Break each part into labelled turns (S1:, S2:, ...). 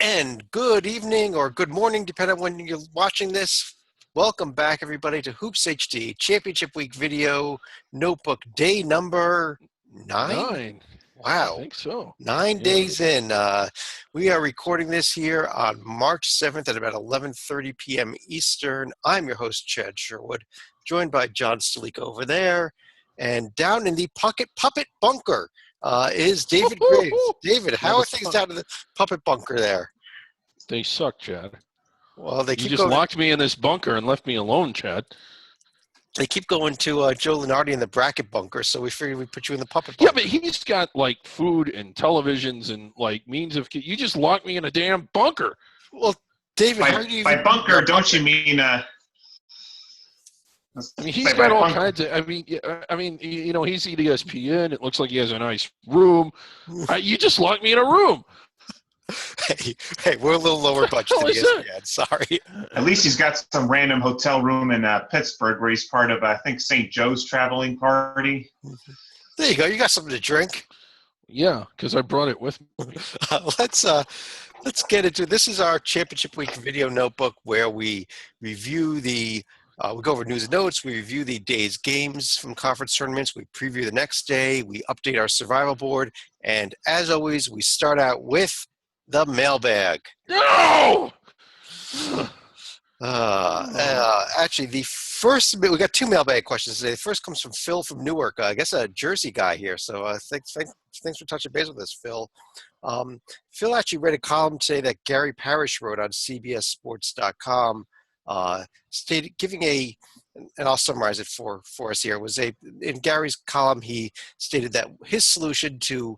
S1: And good evening or good morning, depending on when you're watching this. Welcome back, everybody, to Hoops HD Championship Week Video Notebook Day number 9.
S2: 9.
S1: Wow.
S2: I think so.
S1: 9
S2: Yeah.
S1: days in. We are recording this here on March 7th at about 11:30 p.m. Eastern. I'm your host, Chad Sherwood, joined by John Stalico over there. And down in the puppet bunker is David Graves. David, how are things down in the puppet bunker there?
S2: They suck, Chad.
S1: Well, they
S2: You
S1: keep
S2: just
S1: going.
S2: locked me in this bunker and left me alone, Chad.
S1: They keep going to Joe Lenardi in the bracket bunker, so we figured we'd put you in the puppet bunker.
S2: Yeah, but he's got like food and televisions and like means of. You just locked me in a damn bunker.
S1: Well, David, how do you
S3: by bunker? Don't you mean?
S2: I mean, he's got all kinds of. I mean, you know, he's at ESPN. It looks like he has a nice room. You just locked me in a room.
S1: Hey, we're a little lower budget than ESPN. Sorry.
S3: At least he's got some random hotel room in Pittsburgh where he's part of, I think, St. Joe's traveling party.
S1: There you go. You got something to drink.
S2: Yeah, because I brought it with me.
S1: Let's get into this. Is our Championship Week Video Notebook where we review we go over news and notes. We review the day's games from conference tournaments. We preview the next day. We update our survival board. And as always, we start out with the mailbag.
S2: No!
S1: Actually, we got 2 mailbag questions today. The first comes from Phil from Newark. I guess a Jersey guy here. So thanks for touching base with us, Phil. Phil actually read a column today that Gary Parrish wrote on CBSSports.com, giving and I'll summarize it for us here. In Gary's column, he stated that his solution to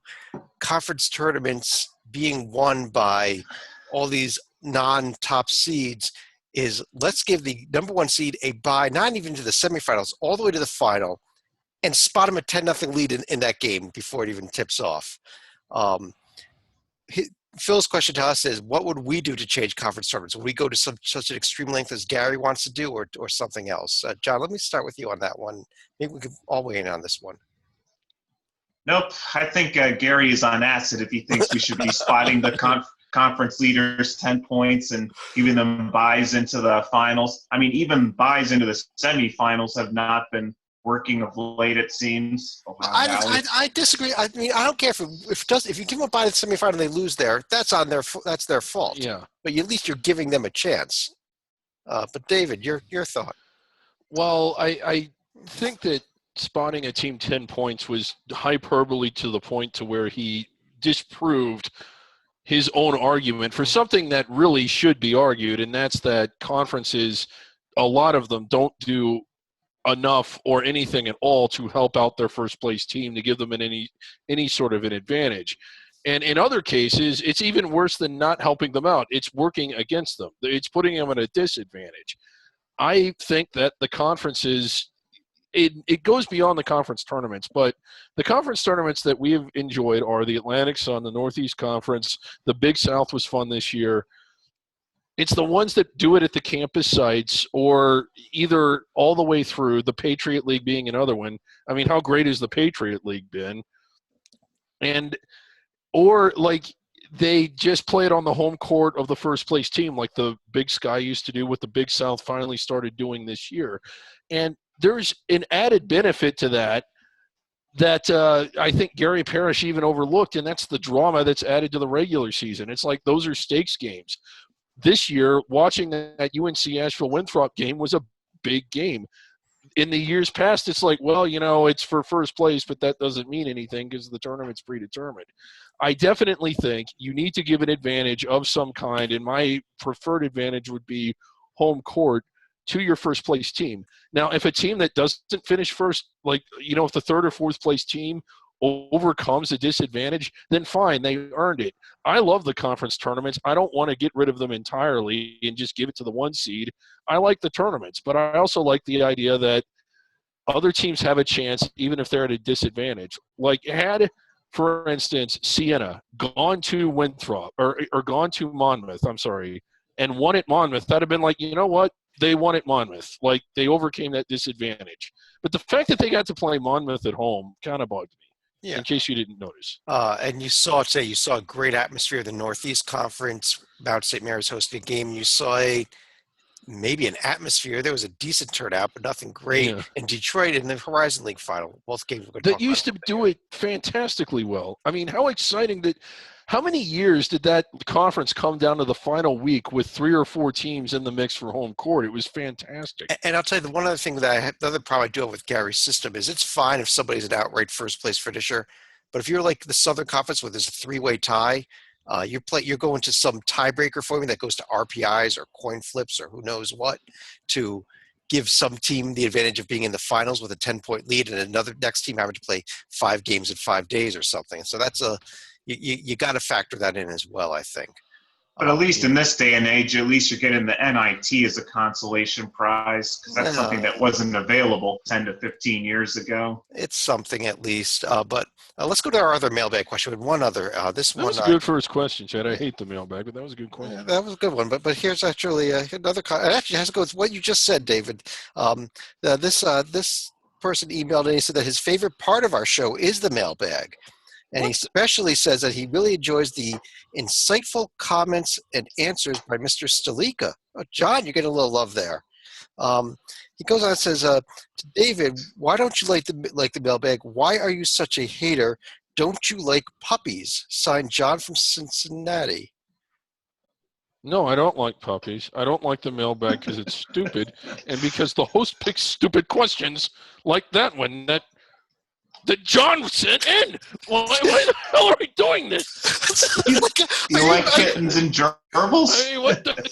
S1: conference tournaments being won by all these non-top seeds is let's give the number 1 seed a bye, not even to the semifinals, all the way to the final, and spot them a 10-0 lead in that game before it even tips off. Phil's question to us is, what would we do to change conference tournaments? Would we go to such an extreme length as Gary wants to do, or something else? John, let me start with you on that one. Maybe we can all weigh in on this one.
S3: Nope. I think Gary is on acid if he thinks we should be spotting the conference leaders 10 points and giving them buys into the finals. I mean, even buys into the semifinals have not been working of late, it seems.
S1: I disagree. I mean, I don't care if you give them a bye in the semifinal and they lose there, that's their fault.
S2: Yeah.
S1: But at least you're giving them a chance. But David, your thought.
S2: Well, I think that spotting a team 10 points was hyperbole to the point to where he disproved his own argument for something that really should be argued, and that's that conferences, a lot of them don't do enough or anything at all to help out their first place team to give them any sort of an advantage. And in other cases, it's even worse than not helping them out. It's working against them. It's putting them at a disadvantage. I think that the conferences, it goes beyond the conference tournaments, but the conference tournaments that we have enjoyed are the Atlantic Sun, the Northeast Conference. The Big South was fun this year. It's the ones that do it at the campus sites or either all the way through, the Patriot League being another one. I mean, how great has the Patriot League been? Or like they just play it on the home court of the first place team like the Big Sky used to do, what the Big South finally started doing this year. And there's an added benefit to that I think Gary Parrish even overlooked, and that's the drama that's added to the regular season. It's like those are stakes games. This year, watching that UNC Asheville-Winthrop game was a big game. In the years past, it's like, well, you know, it's for first place, but that doesn't mean anything because the tournament's predetermined. I definitely think you need to give an advantage of some kind, and my preferred advantage would be home court to your first place team. Now, if a team that doesn't finish first, like, you know, if the third or fourth place team overcomes a disadvantage, then fine, they earned it. I love the conference tournaments. I don't want to get rid of them entirely and just give it to the 1 seed. I like the tournaments, but I also like the idea that other teams have a chance even if they're at a disadvantage. Like, had, for instance, Siena gone to Winthrop or gone to Monmouth, and won at Monmouth, that'd have been like, you know what? They won at Monmouth. Like, they overcame that disadvantage. But the fact that they got to play Monmouth at home kind of bugged me.
S1: Yeah.
S2: in case you didn't notice.
S1: And you saw today, you saw a great atmosphere of the Northeast Conference. Mount St. Mary's hosted a game. You saw maybe an atmosphere. There was a decent turnout, but nothing great.
S2: Yeah.
S1: In Detroit in the Horizon League final, both games we're going to
S2: That
S1: talk
S2: used to
S1: about
S2: do it fantastically well. I mean, how exciting that – how many years did that conference come down to the final week with 3 or 4 teams in the mix for home court? It was fantastic.
S1: And I'll tell you, the one other thing the other problem I do have with Gary's system is it's fine if somebody's an outright first-place finisher, but if you're like the Southern Conference where there's a 3-way tie, you're going to some tiebreaker for me that goes to RPIs or coin flips or who knows what to give some team the advantage of being in the finals with a 10-point lead and another next team having to play 5 games in 5 days or something. So that's you got to factor that in as well, I think.
S3: But at least in this day and age, at least you're getting the NIT as a consolation prize, because that's something that wasn't available 10 to 15 years ago.
S1: It's something at least. But let's go to our other mailbag question. We had one other.
S2: That was a good first question, Chad. I hate the mailbag, but that was a good question.
S1: Yeah, that was a good one. But here's actually another. It actually has to go with what you just said, David. This person emailed and he said that his favorite part of our show is the mailbag. And he especially says that he really enjoys the insightful comments and answers by Mr. Stalika. Oh, John, you're getting a little love there. He goes on and says, to David, why don't you like the mailbag? Why are you such a hater? Don't you like puppies? Signed, John from Cincinnati.
S2: No, I don't like puppies. I don't like the mailbag because it's stupid and because the host picks stupid questions like that one that John sent in. Why the hell are we doing this?
S3: You like kittens and gerbils?
S2: I mean, what the?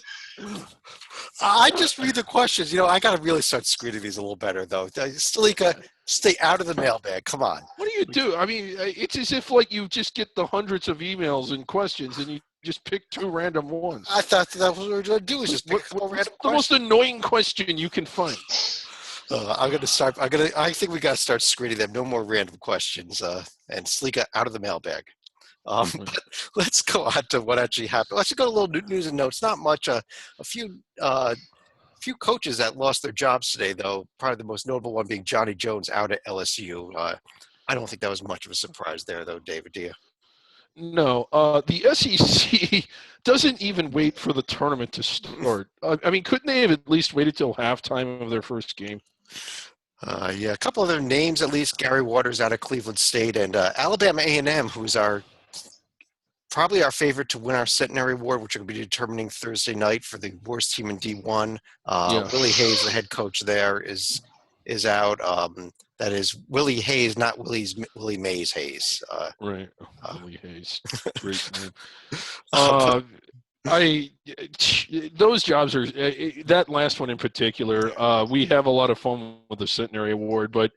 S1: I just read the questions. I got to really start screening these a little better, though. Stalika, stay out of the mailbag. Come on.
S2: What do you do? I mean, it's as if like you just get the hundreds of emails and questions and you just pick 2 random ones.
S1: I thought that was what we were going to do is just pick one random
S2: the most annoying question you can find.
S1: I'm going to start. I think we got to start screening them. No more random questions. And Stalika out of the mailbag. But let's go on to what actually happened. Let's go to a little news and notes. Not much. A few coaches that lost their jobs today, though. Probably the most notable one being Johnny Jones out at LSU. I don't think that was much of a surprise there, though, David. Do you?
S2: No. The SEC doesn't even wait for the tournament to start. I mean, couldn't they have at least waited till halftime of their first game?
S1: Yeah, a couple of their names at least. Gary Waters out of Cleveland State and Alabama A&M, who's probably our favorite to win our Centenary Award, which we're going to be determining Thursday night for the worst team in D1. Willie Hayes, the head coach there, is out. That is Willie Hayes, not Willie Mays Hayes.
S2: Right, Willie Hayes. Great name. Those jobs are that last one in particular. We have a lot of fun with the Centenary Award, but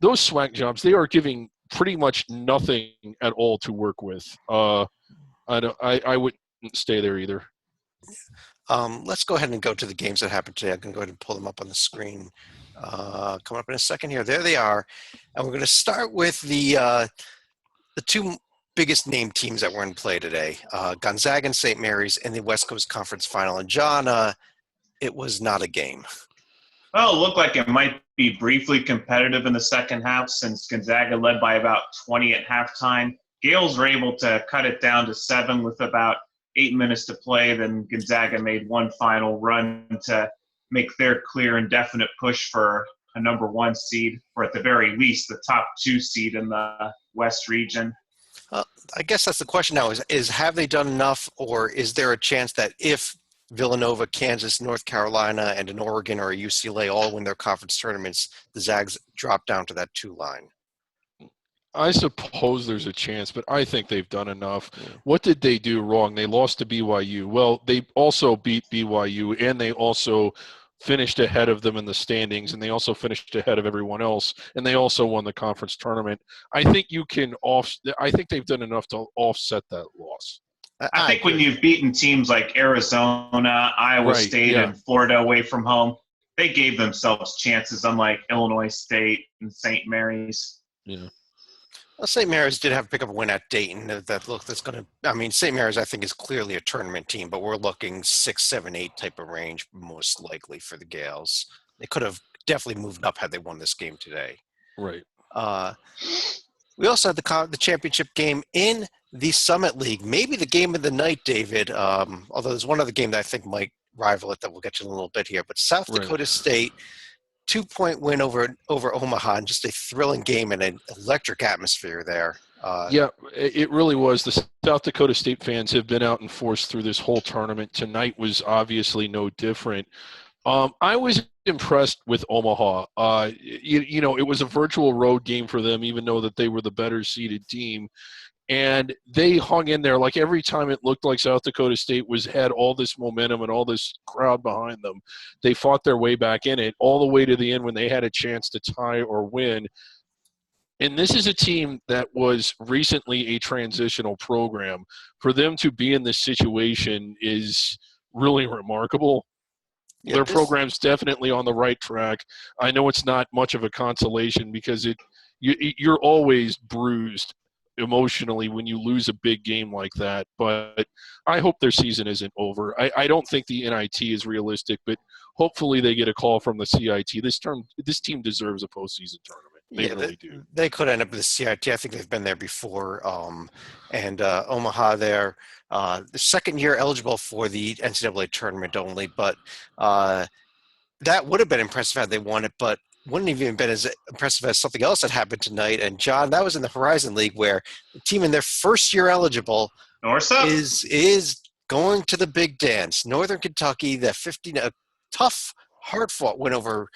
S2: those SWAC jobs, they are giving pretty much nothing at all to work with. I wouldn't stay there either.
S1: Let's go ahead and go to the games that happened today. I can go ahead and pull them up on the screen. Coming up in a second here. There they are, and we're going to start with the 2 biggest name teams that were in play today, Gonzaga and St. Mary's in the West Coast Conference Final. And John, it was not a game.
S3: Well, it looked like it might be briefly competitive in the second half since Gonzaga led by about 20 at halftime. Gales were able to cut it down to 7 with about 8 minutes to play. Then Gonzaga made one final run to make their clear and definite push for a number 1 seed, or at the very least, the top 2 seed in the West region.
S1: I guess that's the question now is have they done enough, or is there a chance that if Villanova, Kansas, North Carolina, and an Oregon or a UCLA all win their conference tournaments, the Zags drop down to that 2 line?
S2: I suppose there's a chance, but I think they've done enough. Yeah. What did they do wrong? They lost to BYU. Well, they also beat BYU, and they also finished ahead of them in the standings, and they also finished ahead of everyone else, and they also won the conference tournament. I think I think they've done enough to offset that loss.
S3: I think when you've beaten teams like Arizona, Iowa State, and Florida away from home, they gave themselves chances, unlike Illinois State and St. Mary's.
S2: Yeah.
S1: Well, St. Mary's did have to pick up a win at Dayton. St. Mary's, I think, is clearly a tournament team, but we're looking 6, 7, 8 type of range, most likely for the Gales. They could have definitely moved up had they won this game today.
S2: Right.
S1: We also had the championship game in the Summit League, maybe the game of the night, David. Although there's one other game that I think might rival it that we'll get to in a little bit here. But South Dakota State, 2-point win over Omaha, and just a thrilling game and an electric atmosphere there.
S2: Yeah, it really was. The South Dakota State fans have been out in force through this whole tournament. Tonight was obviously no different. I was impressed with Omaha. It was a virtual road game for them, even though that they were the better seeded team. And they hung in there. Like every time it looked like South Dakota State had all this momentum and all this crowd behind them, they fought their way back in it all the way to the end when they had a chance to tie or win. And this is a team that was recently a transitional program. For them to be in this situation is really remarkable. Yeah, their program's definitely on the right track. I know it's not much of a consolation because you're always bruised emotionally when you lose a big game like that. But I hope their season isn't over. I don't think the NIT is realistic, but hopefully they get a call from the CIT. This team deserves a postseason tournament. They really do. They
S1: could end up with the CIT. I think they've been there before. And Omaha there, the second year eligible for the NCAA tournament only, but that would have been impressive had they won it, but wouldn't have even been as impressive as something else that happened tonight. And John, that was in the Horizon League where the team in their first year eligible is going to the big dance. Northern Kentucky, a tough, hard-fought win over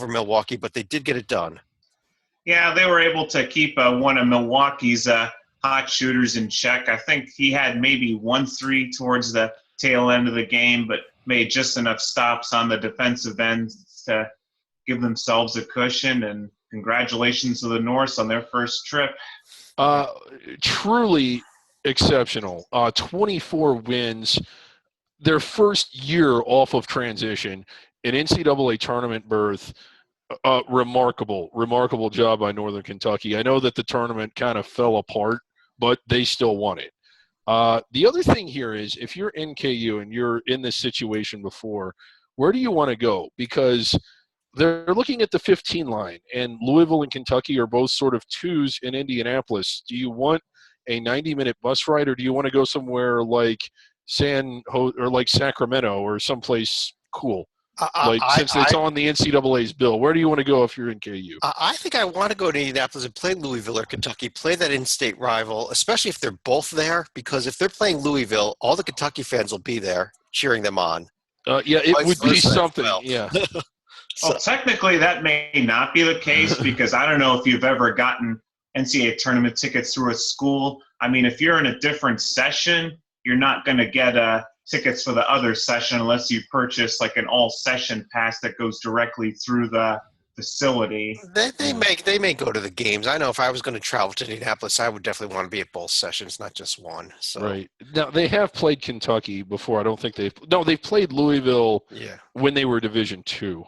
S1: Milwaukee, but they did get it done.
S3: Yeah, they were able to keep one of Milwaukee's hot shooters in check. I think he had maybe 1-3 towards the tail end of the game, but made just enough stops on the defensive end to give themselves a cushion. And congratulations to the Norse on their first trip.
S2: Truly exceptional. 24 wins. Their first year off of transition, an NCAA tournament berth. Remarkable job by Northern Kentucky. I know that the tournament kind of fell apart, but they still won it. The other thing here is if you're NKU and you're in this situation before, where do you want to go? Because they're looking at the 15 line, and Louisville and Kentucky are both sort of twos in Indianapolis. Do you want a 90-minute bus ride, or do you want to go somewhere like Sacramento or someplace cool? Since it's on the NCAA's bill, where do you want to go if you're in KU?
S1: I think I want to go to Indianapolis and play Louisville or Kentucky, play that in-state rival, especially if they're both there, because if they're playing Louisville, all the Kentucky fans will be there cheering them on.
S2: It would be something. Well. Yeah.
S3: Well, technically that may not be the case because I don't know if you've ever gotten NCAA tournament tickets through a school. I mean, if you're in a different session, you're not going to get tickets for the other session unless you purchase like an all-session pass that goes directly through the facility.
S1: They may go to the games. I know if I was going to travel to Indianapolis, I would definitely want to be at both sessions, not just one. So.
S2: Right. Now, they have played Kentucky before. I don't think they've played Louisville when they were Division II.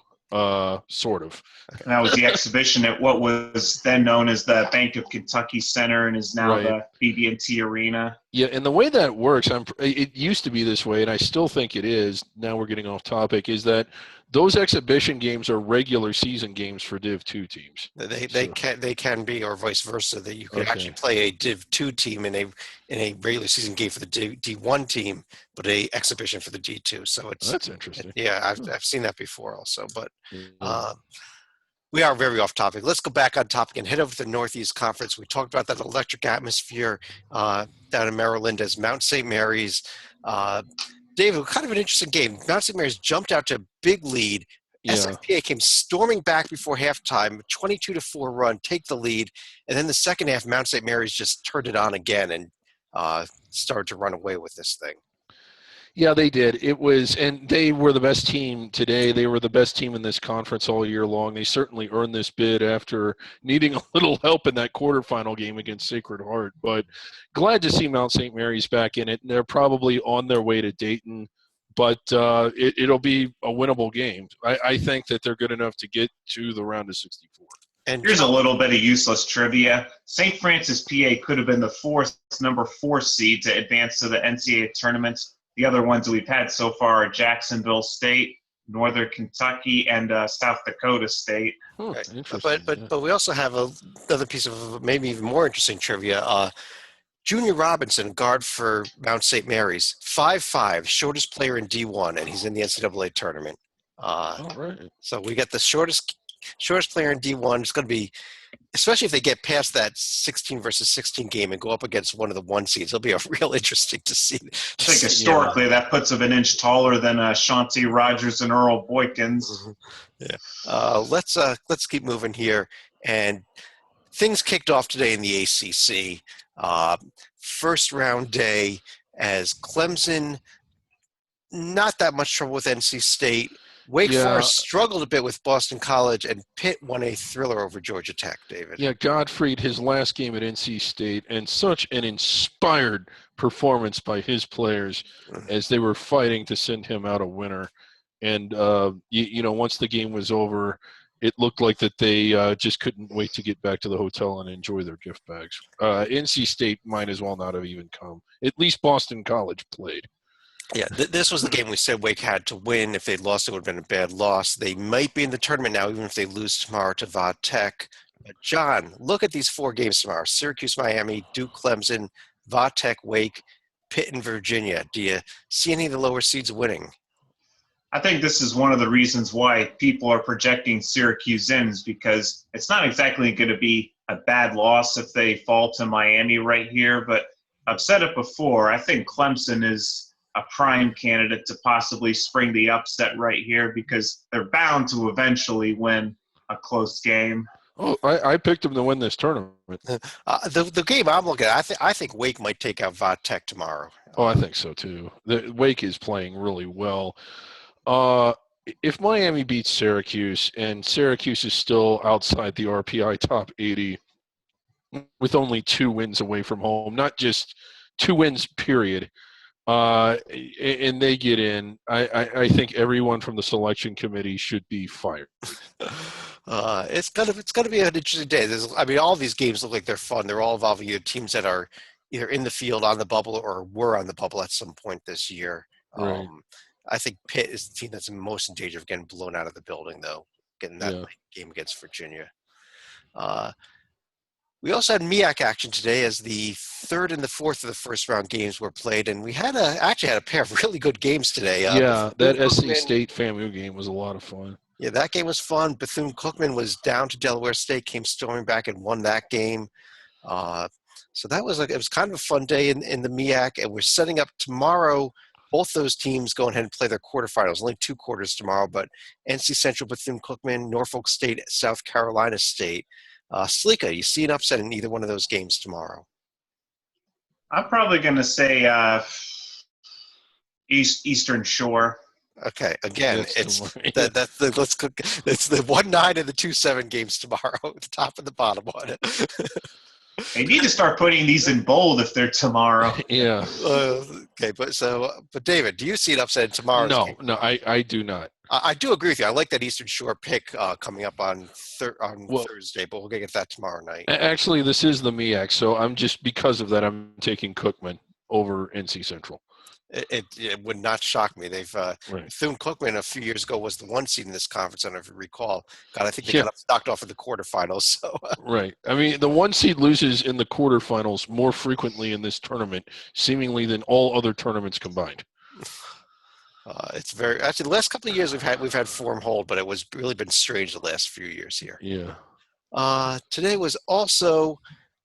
S2: Sort of.
S3: And that was the exhibition at what was then known as the Bank of Kentucky Center and is now the BB&T Arena.
S2: Yeah, and the way that works, it used to be this way, and I still think it is, now we're getting off topic, is that those exhibition games are regular season games for Div 2 teams.
S1: They can be, or vice versa, that you can actually play a Div 2 team in a regular season game for the D1 team, but a exhibition for the D2. So
S2: that's interesting.
S1: I've seen that before also, but we are very off topic. Let's go back on topic and head over to the Northeast Conference. We talked about that electric atmosphere down in Maryland as Mount St. Mary's. David, kind of an interesting game. Mount St. Mary's jumped out to a big lead. Yeah. SFPA came storming back before halftime, 22-4 run, take the lead. And then the second half, Mount St. Mary's just turned it on again and started to run away with this thing.
S2: Yeah, they did. And they were the best team today. They were the best team in this conference all year long. They certainly earned this bid after needing a little help in that quarterfinal game against Sacred Heart. But glad to see Mount St. Mary's back in it. And they're probably on their way to Dayton, but it'll be a winnable game. I think that they're good enough to get to the round of 64.
S3: And here's a little bit of useless trivia. St. Francis, PA could have been the number 4 seed to advance to the NCAA tournament. The other ones that we've had so far are Jacksonville State, Northern Kentucky and South Dakota State.
S1: Right.
S2: Interesting.
S1: But we also have another piece of maybe even more interesting trivia. Junior Robinson, guard for Mount St. Mary's, 5'5", shortest player in D1, and he's in the NCAA tournament.
S2: All right.
S1: So we got the shortest player in D1. It's going to be, especially if they get past that 16 versus 16 game and go up against one of the 1 seeds, it'll be real interesting to see.
S3: I think historically that puts him an inch taller than Shanti Rogers and Earl Boykins.
S1: Yeah. Let's keep moving here. And things kicked off today in the ACC. First round day as Clemson, not that much trouble with NC State. Wake Forest struggled a bit with Boston College, and Pitt won a thriller over Georgia Tech, David.
S2: Yeah, Gottfried, his last game at NC State, and such an inspired performance by his players as they were fighting to send him out a winner. And, once the game was over, it looked like that they just couldn't wait to get back to the hotel and enjoy their gift bags. NC State might as well not have even come. At least Boston College played.
S1: Yeah, this was the game we said Wake had to win. If they'd lost, it would have been a bad loss. They might be in the tournament now, even if they lose tomorrow to Va Tech. But John, look at these 4 games tomorrow. Syracuse, Miami, Duke, Clemson, Va Tech, Wake, Pitt, and Virginia. Do you see any of the lower seeds winning?
S3: I think this is one of the reasons why people are projecting Syracuse in, is because it's not exactly going to be a bad loss if they fall to Miami right here. But I've said it before, I think Clemson is a prime candidate to possibly spring the upset right here because they're bound to eventually win a close game.
S2: Oh, I picked them to win this tournament.
S1: The game I'm looking at, I think Wake might take out Va Tech tomorrow.
S2: Oh, I think so too. Wake is playing really well. If Miami beats Syracuse and Syracuse is still outside the RPI top 80 with only 2 wins away from home, not just 2 wins, period, and they get in, I think everyone from the selection committee should be fired.
S1: It's gonna be an interesting day. All these games look like they're fun. They're all involving either teams that are either in the field on the bubble or were on the bubble at some point this year.
S2: Right.
S1: I think Pitt is the team that's most in danger of getting blown out of the building, though, getting that game against Virginia. We also had MEAC action today as the 3rd and the 4th of the first round games were played, and we actually had a pair of really good games today.
S2: That SC State FAMU game was a lot of fun.
S1: Yeah, that game was fun. Bethune-Cookman was down to Delaware State, came storming back and won that game. So it was kind of a fun day in the MEAC, and we're setting up tomorrow. Both those teams go ahead and play their quarterfinals. Only 2 quarters tomorrow, but NC Central, Bethune-Cookman, Norfolk State, South Carolina State. Slika, you see an upset in either one of those games tomorrow?
S3: I'm probably going to say Eastern Shore.
S1: Okay, again, it's the 1-9 and the 2-7 games tomorrow, the top and the bottom one.
S3: They need to start putting these in bold if they're tomorrow.
S2: Yeah.
S1: Okay, but David, do you see an upset tomorrow?
S2: No, I do not.
S1: I do agree with you. I like that Eastern Shore pick coming up on Thursday, but we're going to get that tomorrow night.
S2: Actually, this is the MEAC, so because of that, I'm taking Cookman over NC Central.
S1: It would not shock me. They've Bethune-Cookman a few years ago was the 1 seed in this conference, I don't know if you recall. God, I think they got knocked off in the quarterfinals. So.
S2: Right. The 1 seed loses in the quarterfinals more frequently in this tournament, seemingly than all other tournaments combined.
S1: It's actually the last couple of years we've had form hold, but it was really been strange the last few years here.
S2: Yeah.
S1: Today was also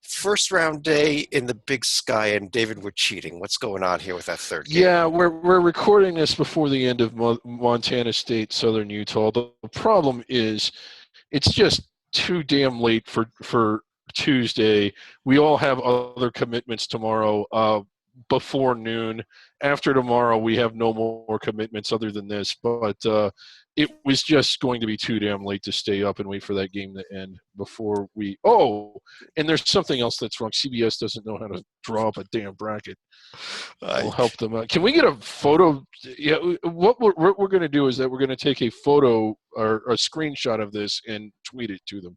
S1: first round day in the Big Sky, and David, we're cheating. What's going on here with that 3rd game?
S2: Yeah, we're recording this before the end of Montana State, Southern Utah. The problem is it's just too damn late for Tuesday. We all have other commitments tomorrow before noon. After tomorrow, we have no more commitments other than this, but it was just going to be too damn late to stay up and wait for that game to end before we – and there's something else that's wrong. CBS doesn't know how to draw up a damn bracket. We'll help them out. Can we get a photo? Yeah, what we're going to do is that we're going to take a photo or a screenshot of this and tweet it to them,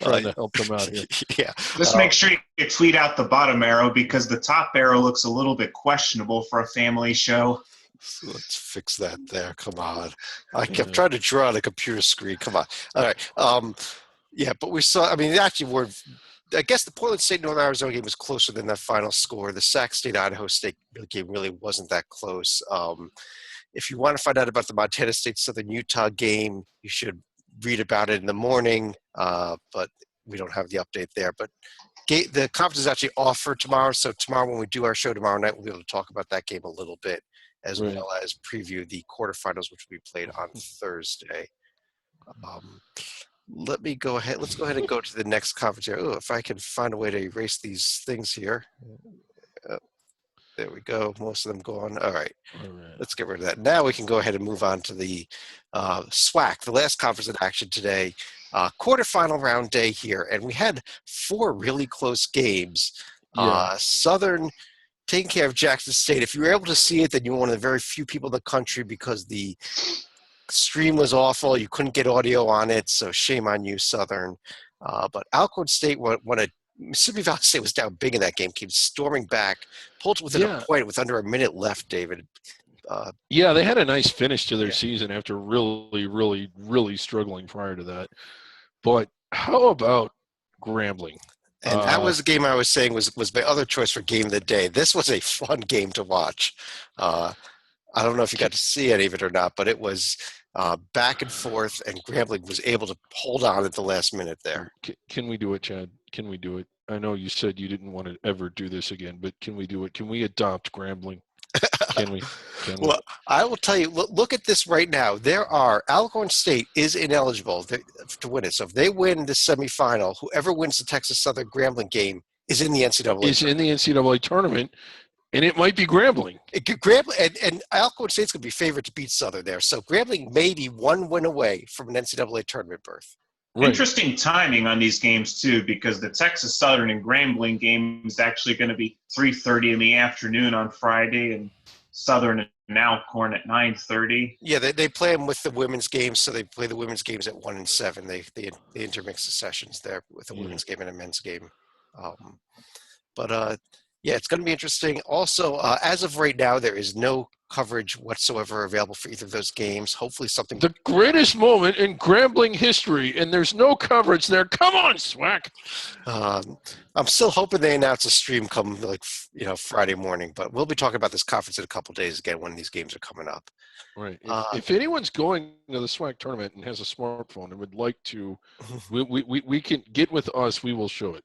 S2: trying to help them out here.
S1: Yeah.
S3: Just make sure you tweet out the bottom arrow because the top arrow looks a little bit questionable for a family show.
S1: So let's fix that there. Come on. I kept trying to draw on a computer screen. Come on. All right. Yeah, but we saw, I mean, I guess the Portland State Northern Arizona game was closer than that final score. The Sac State Idaho State game really wasn't that close. If you want to find out about the Montana State Southern Utah game, you should read about it in the morning, but we don't have the update there. But the conference is actually off for tomorrow, so tomorrow when we do our show tomorrow night, we'll be able to talk about that game a little bit, as well as preview the quarterfinals, which will be played on Thursday. Let's go ahead and go to the next conference here. Oh, if I can find a way to erase these things here. There we go. Most of them gone. All right. Let's get rid of that. Now we can go ahead and move on to the SWAC, the last conference in action today. Quarterfinal round day here, and we had 4 really close games. Southern taking care of Jackson State. If you were able to see it, then you were one of the very few people in the country because the stream was awful. You couldn't get audio on it, so shame on you, Southern. But Alcorn State Mississippi Valley State was down big in that game, came storming back, pulled within a point with under a minute left, David.
S2: They had a nice finish to their season after really, really, really struggling prior to that. But how about Grambling?
S1: And that was the game I was saying was my other choice for game of the day. This was a fun game to watch. I don't know if you got to see any of it or not, but it was back and forth, and Grambling was able to hold on at the last minute there.
S2: Can we do it, Chad? Can we do it? I know you said you didn't want to ever do this again, but can we do it? Can we adopt Grambling? Can we?
S1: Well, I will tell you, look at this right now. Alcorn State is ineligible to win it. So if they win the semifinal, whoever wins the Texas Southern Grambling game is in the NCAA.
S2: In the NCAA tournament, and it might be Grambling.
S1: And Alcorn State's going to be favored to beat Southern there. So Grambling may be one win away from an NCAA tournament berth.
S3: Right. Interesting timing on these games, too, because the Texas Southern and Grambling game is actually going to be 3:30 in the afternoon on Friday, and Southern and Alcorn at 9:30.
S1: Yeah, they play them with the women's games, so they play the women's games at 1 and 7. They intermix the sessions there with a women's game and a men's game. Yeah, it's going to be interesting. Also, as of right now, there is no coverage whatsoever available for either of those games. Hopefully something...
S2: The greatest moment in Grambling history, and there's no coverage there. Come on, SWAC!
S1: I'm still hoping they announce a stream come, Friday morning, but we'll be talking about this conference in a couple of days again when these games are coming up.
S2: Right. If anyone's going to the SWAC tournament and has a smartphone and would like to, we can get with us. We will show it.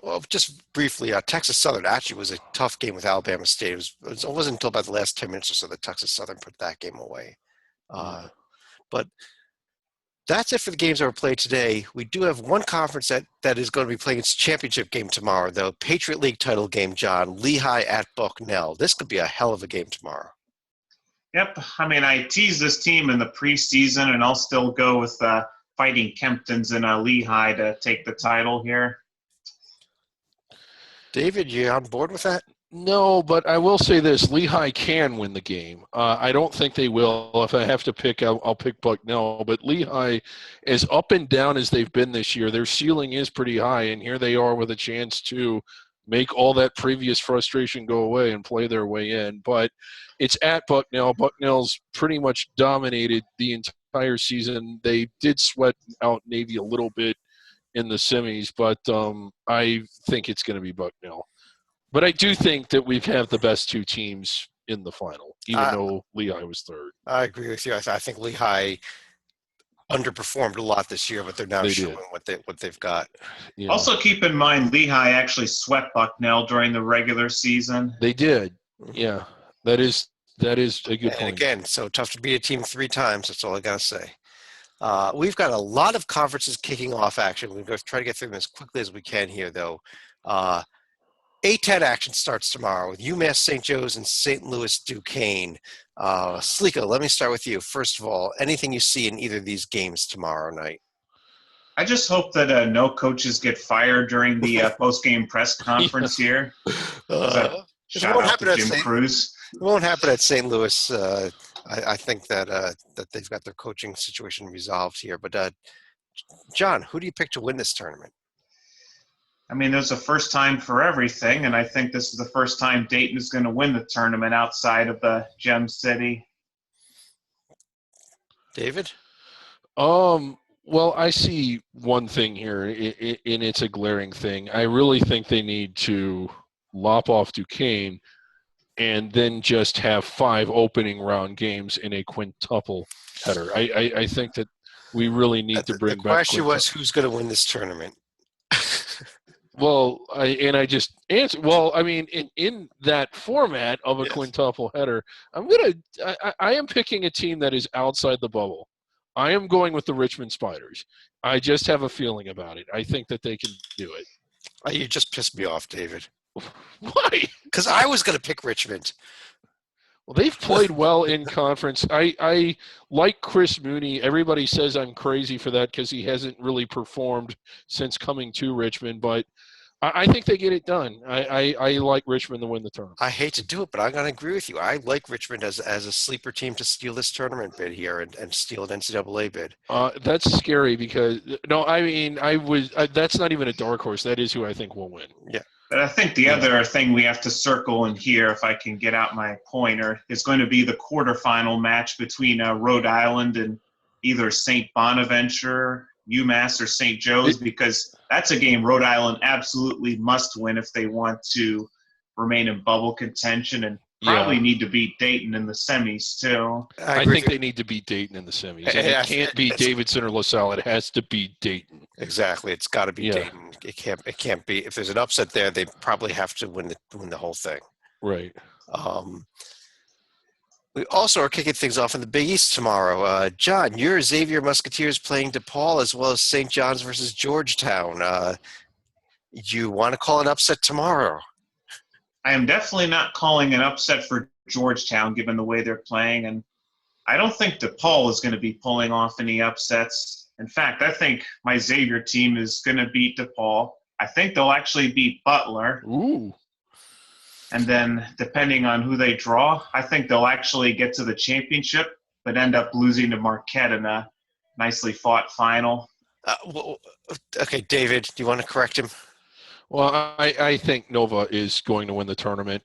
S1: Well, just briefly, Texas Southern actually was a tough game with Alabama State. It wasn't until about the last 10 minutes or so that Texas Southern put that game away. But that's it for the games that were played today. We do have one conference that is going to be playing its championship game tomorrow, though. Patriot League title game, John. Lehigh at Bucknell. This could be a hell of a game tomorrow.
S3: Yep. I mean, I teased this team in the preseason, and I'll still go with Fighting Kemptons and Lehigh to take the title here.
S1: David, you on board with that?
S2: No, but I will say this. Lehigh can win the game. I don't think they will. If I have to pick, I'll pick Bucknell. But Lehigh, as up and down as they've been this year, their ceiling is pretty high, and here they are with a chance to make all that previous frustration go away and play their way in. But it's at Bucknell. Bucknell's pretty much dominated the entire season. They did sweat out Navy a little bit in the semis, but I think it's going to be Bucknell. But I do think that we have the best two teams in the final, even though Lehigh was third.
S1: I agree with you. I think Lehigh underperformed a lot this year, but they're now showing what they've got.
S2: Yeah.
S3: Also, keep in mind, Lehigh actually swept Bucknell during the regular season.
S2: They did. Yeah, that is a good point.
S1: And again, so tough to beat a team 3 times. That's all I got to say. We've got a lot of conferences kicking off action. We're going to try to get through them as quickly as we can here, though. A10 action starts tomorrow with UMass St. Joe's and St. Louis Duquesne. Sliko, let me start with you. First of all, anything you see in either of these games tomorrow night?
S3: I just hope that no coaches get fired during the post-game press conference here. Shout out to Jim Cruz.
S1: It won't happen at St. Louis. I think that they've got their coaching situation resolved here. But, John, who do you pick to win this tournament?
S3: I mean, there's a first time for everything, and I think this is the first time Dayton is going to win the tournament outside of the Gem City.
S1: David?
S2: Well, I see one thing here, and it's a glaring thing. I really think they need to lop off Duquesne and then just have 5 opening round games in a quintuple header. I think that we really need to bring back.
S1: The question was, who's going to win this tournament?
S2: Well, I just answered. Well, I mean, in that format of a
S1: Yes.
S2: quintuple header, I am picking a team that is outside the bubble. I am going with the Richmond Spiders. I just have a feeling about it. I think that they can do it.
S1: You just pissed me off, David.
S2: Why?
S1: Because I was going to pick Richmond.
S2: Well, they've played well in conference. I like Chris Mooney. Everybody says I'm crazy for that because he hasn't really performed since coming to Richmond, but I think they get it done. I like Richmond to win the tournament.
S1: I hate to do it, but I'm going to agree with you. I like Richmond as a sleeper team to steal this tournament bid here and steal an NCAA bid.
S2: That's scary because no, I mean that's not even a dark horse. That is who I think will win.
S1: Yeah.
S3: But I think the other thing we have to circle in here, if I can get out my pointer, is going to be the quarterfinal match between Rhode Island and either St. Bonaventure, UMass, or St. Joe's, because that's a game Rhode Island absolutely must win if they want to remain in bubble contention, and probably need to beat Dayton in the semis too.
S2: I think they need to beat Dayton in the semis. And it can't be Davidson or LaSalle. It has to be Dayton.
S1: Exactly. It's got to be Dayton. It can't be. If there's an upset there, they probably have to win the whole thing.
S2: Right.
S1: We also are kicking things off in the Big East tomorrow. John, your Xavier Musketeers playing DePaul as well as St. John's versus Georgetown. You want to call an upset tomorrow?
S3: I am definitely not calling an upset for Georgetown given the way they're playing, and I don't think DePaul is going to be pulling off any upsets. In fact, I think my Xavier team is going to beat DePaul. I think they'll actually beat Butler.
S2: Ooh.
S3: And then, depending on who they draw, I think they'll actually get to the championship, but end up losing to Marquette in a nicely fought final.
S1: Okay, David, do you want to correct him?
S2: Well, I think Nova is going to win the tournament.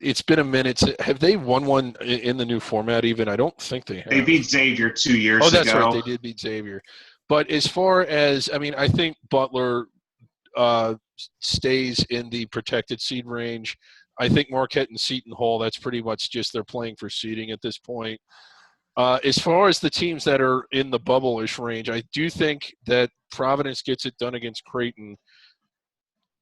S2: It's been a minute. Have they won one in the new format even? I don't think they have.
S3: They beat Xavier 2 years ago.
S2: Oh, that's right. They did beat Xavier. But as far as, I think Butler stays in the protected seed range. I think Marquette and Seton Hall, that's pretty much just they're playing for seeding at this point. As far as the teams that are in the bubble-ish range, I do think that Providence gets it done against Creighton.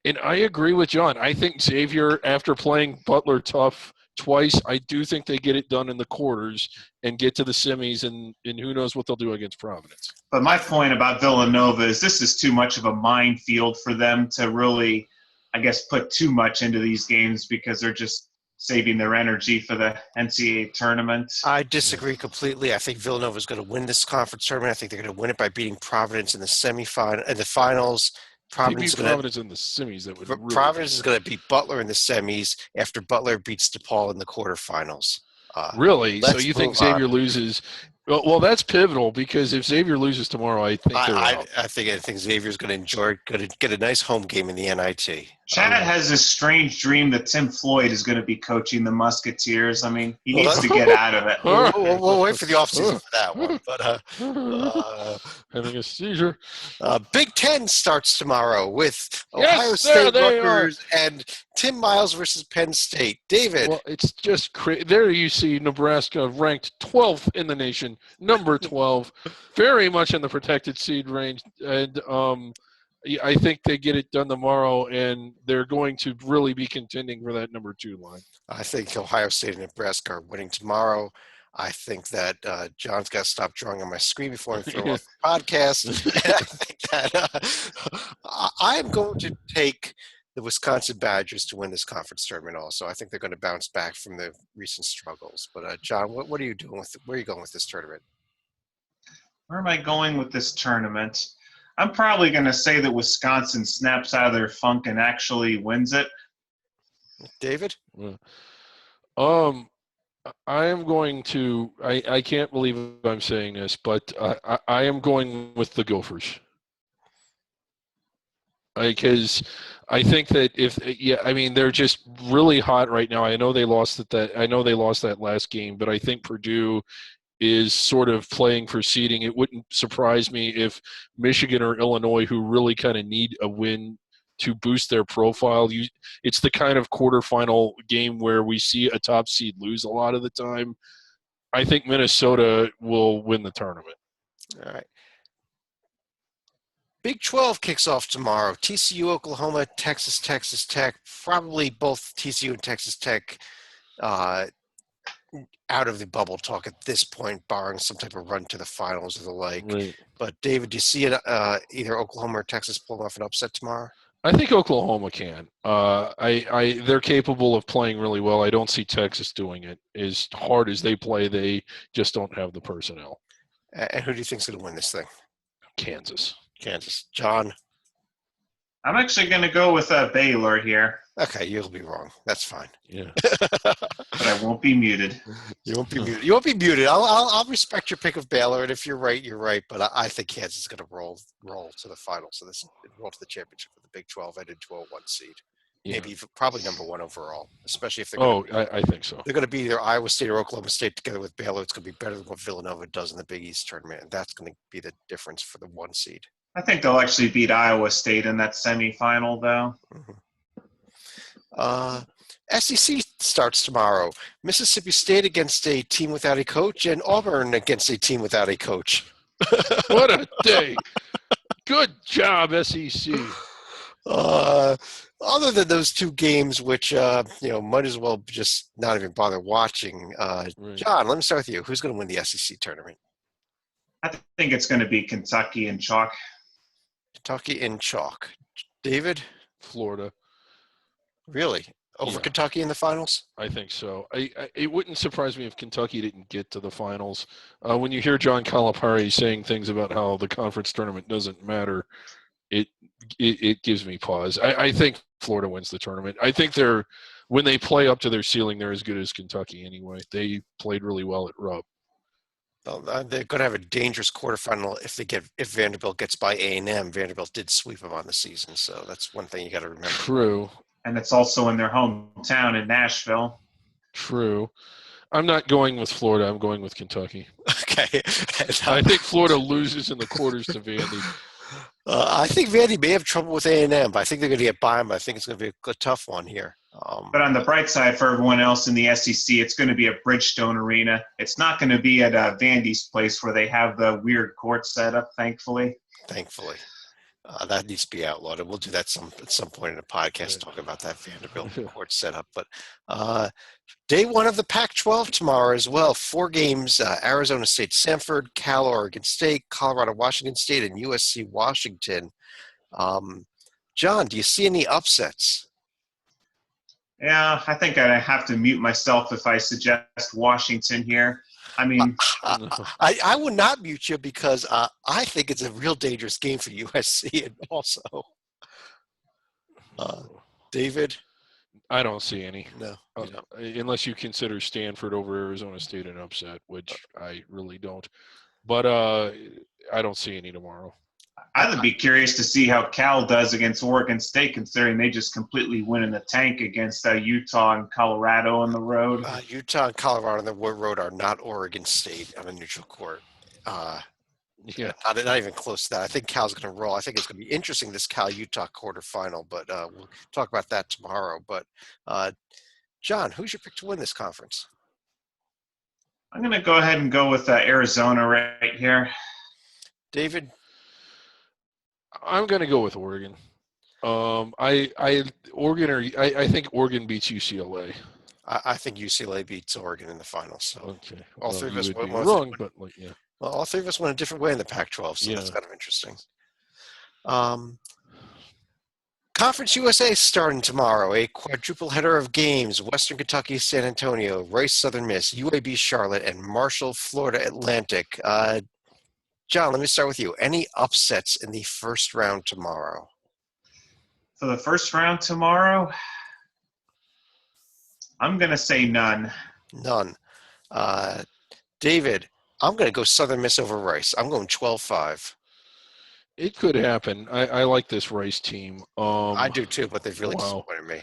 S2: And I agree with John. I think Xavier, after playing Butler tough twice, I do think they get it done in the quarters and get to the semis, and who knows what they'll do against Providence.
S3: But my point about Villanova is this is too much of a minefield for them to really, I guess, put too much into these games because they're just saving their energy for the NCAA tournament.
S1: I disagree completely. I think Villanova is going to win this conference tournament. I think they're going to win it by beating Providence in the semifinal, in the finals.
S2: Providence in the semis. That would really
S1: Providence is going to beat Butler in the semis after Butler beats DePaul in the quarterfinals.
S2: Really? So you think Xavier loses? Well, that's pivotal because if Xavier loses tomorrow, I think they're out.
S1: I think Xavier's going to get a nice home game in the NIT.
S3: Chad has this strange dream that Tim Floyd is going to be coaching the Musketeers. He needs to get out of it.
S1: We'll wait for the offseason for that one. But
S2: having a seizure.
S1: Big Ten starts tomorrow with Ohio State Rutgers and Tim Miles versus Penn State. David.
S2: Well, it's just there you see Nebraska ranked 12th in the nation, number 12, very much in the protected seed range, and I think they get it done tomorrow, and they're going to really be contending for that number 2 line.
S1: I think Ohio State and Nebraska are winning tomorrow. I think that John's got to stop drawing on my screen before I throw off the podcast. I think that I am going to take the Wisconsin Badgers to win this conference tournament also. I think they're going to bounce back from the recent struggles. But, John, what are you doing where are you going with this tournament?
S3: Where am I going with this tournament? I'm probably going to say that Wisconsin snaps out of their funk and actually wins it.
S1: David?
S2: I am going to – I can't believe I'm saying this, but I am going with the Gophers. Because I think that they're just really hot right now. I know they lost that last game, but I think Purdue is sort of playing for seeding. It wouldn't surprise me if Michigan or Illinois, who really kind of need a win to boost their profile, it's the kind of quarterfinal game where we see a top seed lose a lot of the time. I think Minnesota will win the tournament.
S1: All right. Big 12 kicks off tomorrow. TCU, Oklahoma, Texas Tech. Probably both TCU and Texas Tech out of the bubble talk at this point, barring some type of run to the finals or the like.
S2: Right.
S1: But, David, do you see it either Oklahoma or Texas pulling off an upset tomorrow?
S2: I think Oklahoma can. They're capable of playing really well. I don't see Texas doing it. As hard as they play, they just don't have the personnel.
S1: And who do you think is going to win this thing?
S2: Kansas.
S1: John?
S3: I'm actually going to go with Baylor here.
S1: Okay, you'll be wrong. That's fine.
S2: Yeah.
S3: But I won't be muted.
S1: You won't be muted. You won't be muted. I'll respect your pick of Baylor, and if you're right, you're right. But I think Kansas is going to roll to the finals. So roll to the championship for the Big 12 and into a 1 seed.
S2: Yeah.
S1: Maybe probably number 1 overall, especially if they're
S2: I think so.
S1: They're going to be either Iowa State or Oklahoma State together with Baylor. It's going to be better than what Villanova does in the Big East tournament, and that's going to be the difference for the 1 seed.
S3: I think they'll actually beat Iowa State in that semifinal, though.
S1: SEC starts tomorrow. Mississippi State against a team without a coach, and Auburn against a team without a coach.
S2: What a day. Good job, SEC.
S1: Other than those 2 games, which might as well just not even bother watching.
S2: Right.
S1: John, let me start with you. Who's going to win the SEC tournament?
S3: I think it's going to be Kentucky and chalk.
S1: Kentucky in chalk. David?
S2: Florida.
S1: Really? Over Kentucky in the finals?
S2: I think so. It wouldn't surprise me if Kentucky didn't get to the finals. When you hear John Calipari saying things about how the conference tournament doesn't matter, it gives me pause. I think Florida wins the tournament. I think when they play up to their ceiling, they're as good as Kentucky anyway. They played really well at Rupp.
S1: Well, they're going to have a dangerous quarterfinal if Vanderbilt gets by A&M. Vanderbilt did sweep them on the season, so that's one thing you got to remember.
S2: True.
S3: And it's also in their hometown in Nashville.
S2: True. I'm not going with Florida. I'm going with Kentucky.
S1: Okay.
S2: I think Florida loses in the quarters to Vandy.
S1: I think Vandy may have trouble with A&M, but I think they're going to get by them. I think it's going to be a tough one here.
S3: But on the bright side for everyone else in the SEC, it's going to be at Bridgestone Arena. It's not going to be at Vandy's place where they have the weird court setup, thankfully.
S1: That needs to be outlawed, and we'll do that at some point in the podcast, talking about that Vanderbilt court setup. But day 1 of the Pac-12 tomorrow as well. 4 games, Arizona State, Samford, Cal, Oregon State, Colorado, Washington State, and USC, Washington. John, do you see any upsets?
S3: Yeah, I think I have to mute myself if I suggest Washington here. I mean,
S1: I would not mute you because I think it's a real dangerous game for USC and also. David?
S2: I don't see any.
S1: No.
S2: Unless you consider Stanford over Arizona State an upset, which I really don't. But I don't see any tomorrow.
S3: I would be curious to see how Cal does against Oregon State, considering they just completely went in the tank against Utah and Colorado on the road.
S1: Utah and Colorado on the road are not Oregon State on a neutral court. Not even close to that. I think Cal's going to roll. I think it's going to be interesting, this Cal-Utah quarterfinal, but we'll talk about that tomorrow. But, John, who's your pick to win this conference?
S3: I'm going to go ahead and go with Arizona right here.
S1: David?
S2: I'm going to go with Oregon. I think Oregon beats UCLA.
S1: I think UCLA beats Oregon in the finals. So
S2: okay,
S1: all 3 of us
S2: would be wrong, but yeah.
S1: Well, all 3 of us went a different way in the Pac-12, so that's kind of interesting. Conference USA starting tomorrow. A quadruple header of games: Western Kentucky, San Antonio, Rice, Southern Miss, UAB, Charlotte, and Marshall, Florida Atlantic. John, let me start with you. Any upsets in the first round tomorrow?
S3: For the first round tomorrow, I'm going to say none.
S1: None. David, I'm going to go Southern Miss over Rice. I'm going 12-5.
S2: It could happen. I like this Rice team.
S1: I do too, but they've really
S2: Wow.
S1: disappointed me.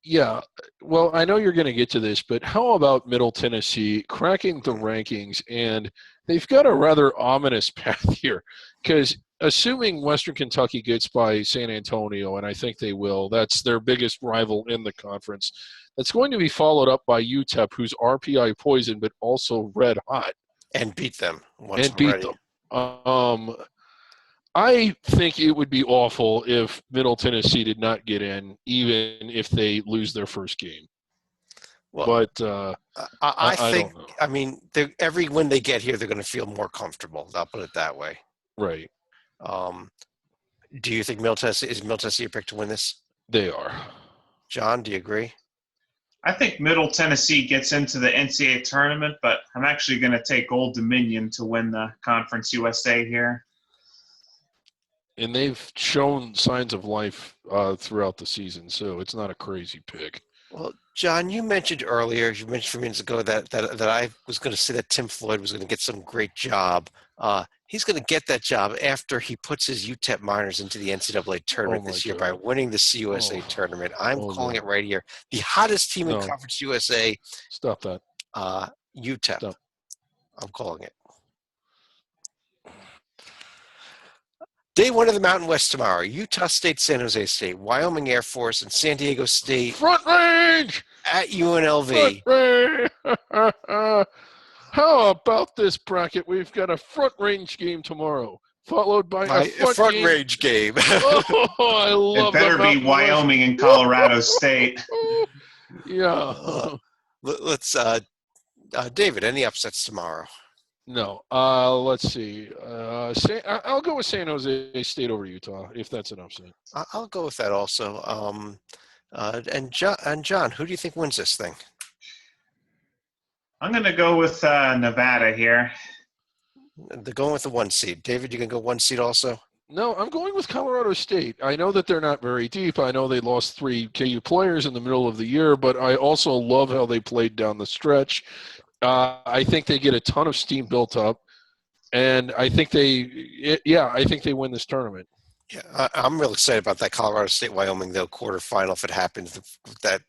S2: Yeah. Well, I know you're going to get to this, but how about Middle Tennessee cracking the rankings? And they've got a rather ominous path here because assuming Western Kentucky gets by San Antonio, and I think they will, that's their biggest rival in the conference. That's going to be followed up by UTEP, who's RPI poison, but also red hot.
S1: And beat them once
S2: And beat
S1: already.
S2: them. I think it would be awful if Middle Tennessee did not get in, even if they lose their first game.
S1: Well,
S2: but
S1: I think,
S2: don't know.
S1: I mean, every win they get here, they're going to feel more comfortable. I'll put it that way.
S2: Right.
S1: Do you think Middle Tennessee your pick to win this?
S2: They are.
S1: John, do you agree?
S3: I think Middle Tennessee gets into the NCAA tournament, but I'm actually going to take Old Dominion to win the Conference USA here.
S2: And they've shown signs of life throughout the season, so it's not a crazy pick.
S1: Well, John, you mentioned earlier, you mentioned a few minutes ago that I was going to say that Tim Floyd was going to get some great job. He's going to get that job after he puts his UTEP Miners into the NCAA tournament this year by winning the CUSA tournament. I'm calling it right here. The hottest team in Conference USA.
S2: Stop that.
S1: UTEP.
S2: Stop.
S1: I'm calling it. Day one of the Mountain West tomorrow. Utah State, San Jose State, Wyoming Air Force, and San Diego State.
S2: Front range!
S1: At UNLV.
S2: Front range! How about this bracket? We've got a front range game tomorrow, followed by a front
S1: range game.
S2: Oh, I love
S3: it. Better be Wyoming and Colorado State.
S2: Yeah.
S1: Let's, David, any upsets tomorrow?
S2: No. Let's see. I'll go with San Jose State over Utah, if that's an upset.
S1: I'll go with that also. And John, who do you think wins this thing?
S3: I'm going to go with Nevada here.
S1: They're going with the 1 seed. David, you can go 1 seed also?
S2: No, I'm going with Colorado State. I know that they're not very deep. I know they lost 3 KU players in the middle of the year, but I also love how they played down the stretch. I think they get a ton of steam built up, and I think I think they win this tournament.
S1: Yeah, I'm really excited about that Colorado State-Wyoming, though, quarterfinal, if it happens. That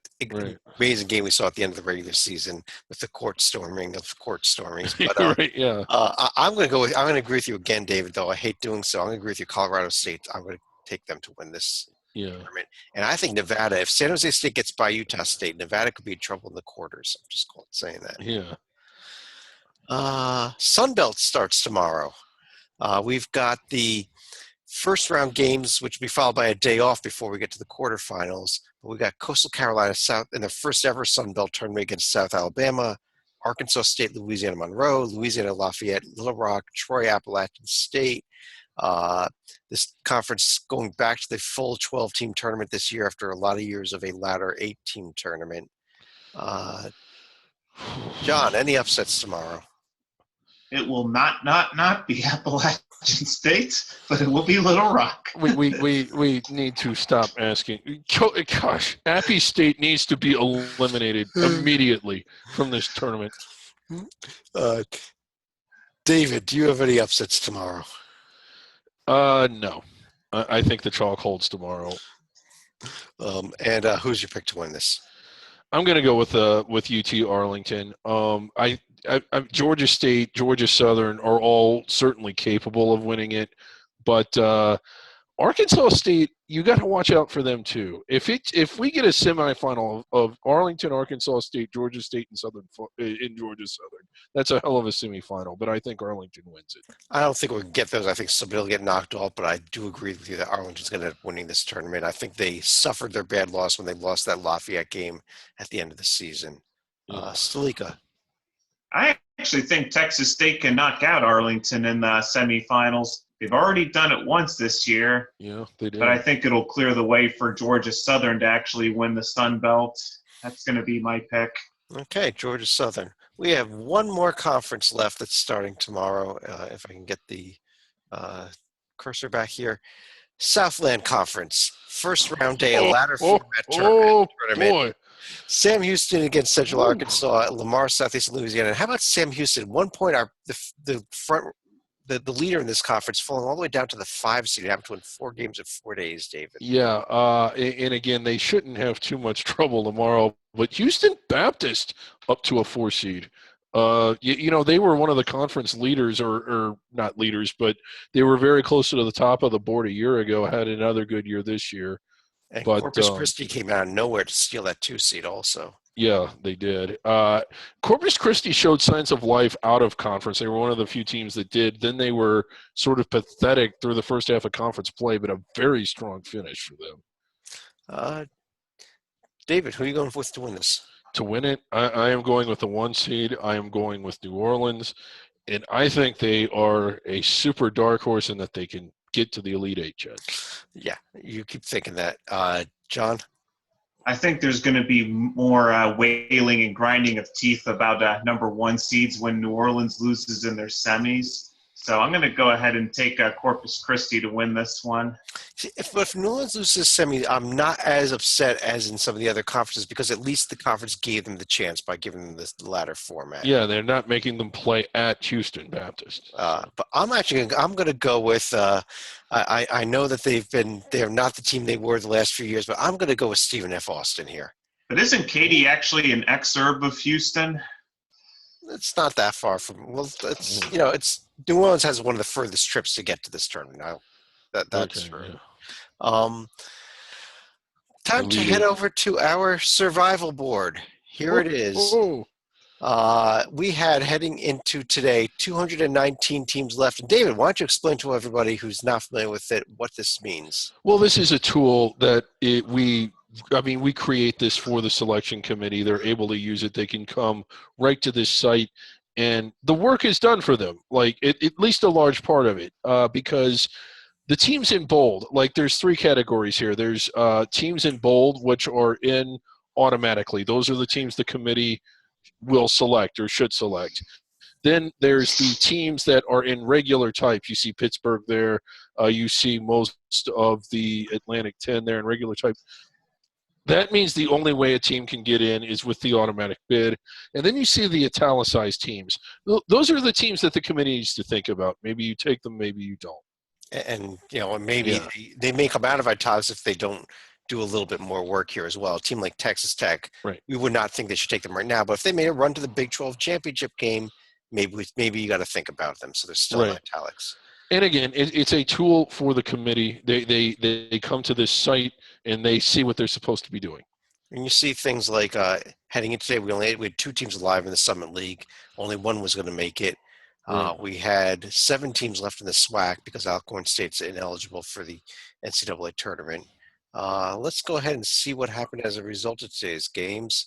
S1: amazing game we saw at the end of the regular season with the court stormings. But,
S2: right, yeah.
S1: I'm going to agree with you again, David, though I hate doing so. I'm going to agree with you, Colorado State. I'm going to take them to win this tournament. And I think Nevada, if San Jose State gets by Utah State, Nevada could be in trouble in the quarters. I'm just saying that.
S2: Yeah.
S1: Sunbelt starts tomorrow. We've got the first round games, which will be followed by a day off before we get to the quarterfinals. But we got Coastal Carolina South in the first ever Sunbelt tournament against South Alabama, Arkansas State, Louisiana Monroe, Louisiana Lafayette, Little Rock, Troy Appalachian State. This conference going back to the full 12-team tournament this year after a lot of years of a latter 8-team tournament. John, any upsets tomorrow?
S3: It will not be Appalachian State, but it will be Little Rock.
S2: We need to stop asking. Gosh, Appy State needs to be eliminated immediately from this tournament.
S1: David, do you have any upsets tomorrow?
S2: No. I think the chalk holds tomorrow.
S1: And who's your pick to win this?
S2: I'm going to go with UT Arlington. Georgia State, Georgia Southern are all certainly capable of winning it, but Arkansas State, you got to watch out for them too. If we get a semifinal of Arlington, Arkansas State, Georgia State, and Georgia Southern, that's a hell of a semifinal. But I think Arlington wins it.
S1: I don't think we can get those. I think somebody will get knocked off, but I do agree with you that Arlington's going to end up winning this tournament. I think they suffered their bad loss when they lost that Lafayette game at the end of the season. Stalika.
S3: I actually think Texas State can knock out Arlington in the semifinals. They've already done it once this year.
S2: Yeah, they did.
S3: But I think it'll clear the way for Georgia Southern to actually win the Sun Belt. That's going to be my pick.
S1: Okay, Georgia Southern. We have one more conference left that's starting tomorrow. If I can get the cursor back here. Southland Conference. First round day, a ladder format tournament.
S2: Boy.
S1: Sam Houston against Central Arkansas, Lamar, Southeast Louisiana. And how about Sam Houston? At one point, the the leader in this conference falling all the way down to the 5 seed, having to win 4 games in 4 days, David.
S2: Yeah, and again, they shouldn't have too much trouble tomorrow. But Houston Baptist up to a 4 seed. They were one of the conference leaders, or not leaders, but they were very close to the top of the board a year ago. Had another good year this year.
S1: And
S2: But
S1: Corpus Christi came out of nowhere to steal that 2 seed also.
S2: Yeah, they did. Corpus Christi showed signs of life out of conference. They were one of the few teams that did. Then they were sort of pathetic through the first half of conference play, but a very strong finish for them.
S1: David, who are you going with to win this?
S2: To win it, I am going with the 1 seed. I am going with New Orleans, and I think they are a super dark horse in that they can get to the Elite Eight, Chad.
S1: Yeah, you keep thinking that. John?
S3: I think there's going to be more wailing and grinding of teeth about number 1 seeds when New Orleans loses in their semis. So I'm going to go ahead and take Corpus Christi to win this one.
S1: See, if New Orleans loses semi, I'm not as upset as in some of the other conferences because at least the conference gave them the chance by giving them this latter format.
S2: Yeah, they're not making them play at Houston Baptist.
S1: But I'm going to go with. I know that they're not the team they were the last few years, but I'm going to go with Stephen F. Austin here.
S3: But isn't Katie actually an exurb of Houston?
S1: It's not that far from. Well, it's New Orleans has one of the furthest trips to get to this tournament. Now, that's true. Yeah. Time to head over to our survival board. Here it is. We had heading into today 219 teams left. And David, why don't you explain to everybody who's not familiar with it what this means?
S2: Well, this is a tool that we create this for the selection committee. They're able to use it. They can come right to this site, and the work is done for them, like at least a large part of it, because the teams in bold, like there's 3 categories here. There's teams in bold, which are in automatically. Those are the teams the committee will select or should select. Then there's the teams that are in regular type. You see Pittsburgh there. You see most of the Atlantic 10 there in regular type. That means the only way a team can get in is with the automatic bid. And then you see the italicized teams. Those are the teams that the committee needs to think about. Maybe you take them, maybe you don't.
S1: And maybe they may come out of italics if they don't do a little bit more work here as well. A team like Texas Tech,
S2: right,
S1: we would not think they should take them right now. But if they made a run to the Big 12 championship game, maybe you got to think about them. So they're still in italics. And
S2: again, it's a tool for the committee. They come to this site and they see what they're supposed to be doing.
S1: And you see things like heading into today, we had 2 teams alive in the Summit League. Only one was going to make it. We had 7 teams left in the SWAC because Alcorn State's ineligible for the NCAA tournament. Let's go ahead and see what happened as a result of today's games.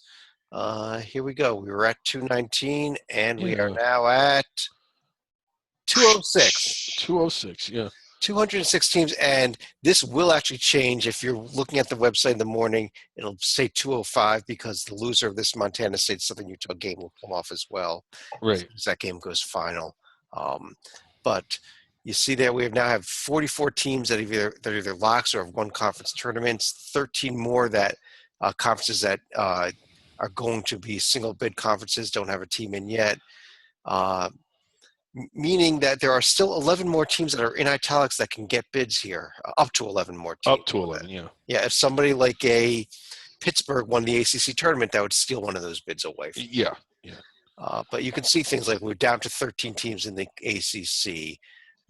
S1: Here we go. We were at 219, and we are now at 206.
S2: 206, yeah.
S1: 206 teams, and this will actually change. If you're looking at the website in the morning, it'll say 205 because the loser of this Montana State Southern Utah game will come off as well.
S2: Right.
S1: As that game goes final. But you see there we now have 44 teams that are either locks or have won conference tournaments, 13 more that conferences that are going to be single bid conferences, don't have a team in yet. Meaning that there are still 11 more teams that are in italics that can get bids here, up to 11 more teams.
S2: Up to 11, yeah.
S1: Yeah, if somebody like a Pittsburgh won the ACC tournament, that would steal one of those bids away.
S2: Yeah.
S1: But you can see things like we're down to 13 teams in the ACC.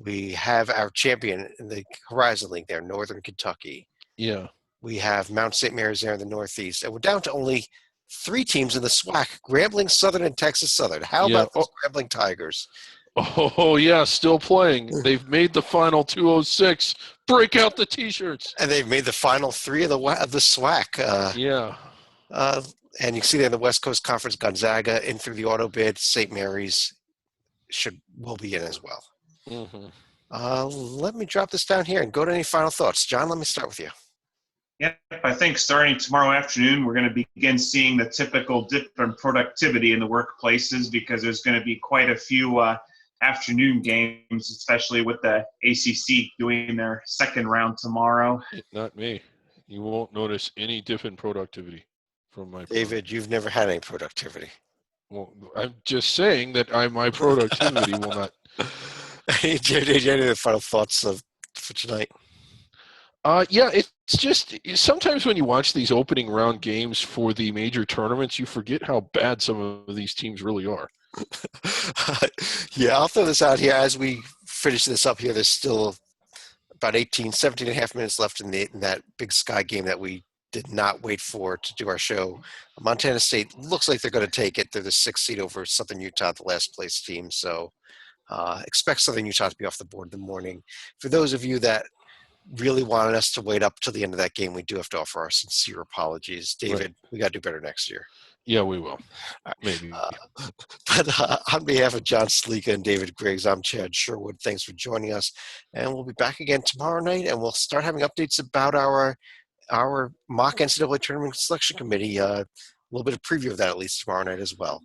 S1: We have our champion in the Horizon League there, Northern Kentucky.
S2: Yeah.
S1: We have Mount St. Mary's there in the Northeast. And we're down to only 3 teams in the SWAC, Grambling Southern and Texas Southern. How about those Grambling Tigers?
S2: Oh, yeah, still playing. They've made the final 206. Break out the T-shirts.
S1: And they've made the final 3 of the SWAC.
S2: Yeah.
S1: And you see there in the West Coast Conference, Gonzaga in through the auto bid. St. Mary's will be in as well.
S2: Mm-hmm.
S1: Let me drop this down here and go to any final thoughts. John, let me start with you.
S3: Yep, I think starting tomorrow afternoon, we're going to begin seeing the typical dip in productivity in the workplaces because there's going to be quite a few afternoon games, especially with the ACC doing their second round tomorrow.
S2: Not me. You won't notice any dip in productivity from my
S1: David, you've never had any productivity.
S2: Well, I'm just saying that my productivity will not.
S1: Any final thoughts for tonight?
S2: Yeah, it's just sometimes when you watch these opening round games for the major tournaments, you forget how bad some of these teams really are.
S1: Yeah, I'll throw this out here as we finish this up here. There's still about 17 and a half minutes left in that Big Sky game that we did not wait for to do our show. Montana State looks like they're going to take it. They're the sixth seed over Southern Utah, the last place team. So expect Southern Utah to be off the board in the morning. For those of you that really wanted us to wait up till the end of that game, we do have to offer our sincere apologies. David, right. We got to do better next year.
S2: Yeah, we will. Maybe.
S1: But on behalf of John Slika and David Griggs, I'm Chad Sherwood. Thanks for joining us. And we'll be back again tomorrow night, and we'll start having updates about our mock NCAA Tournament Selection Committee. A little bit of preview of that at least tomorrow night as well.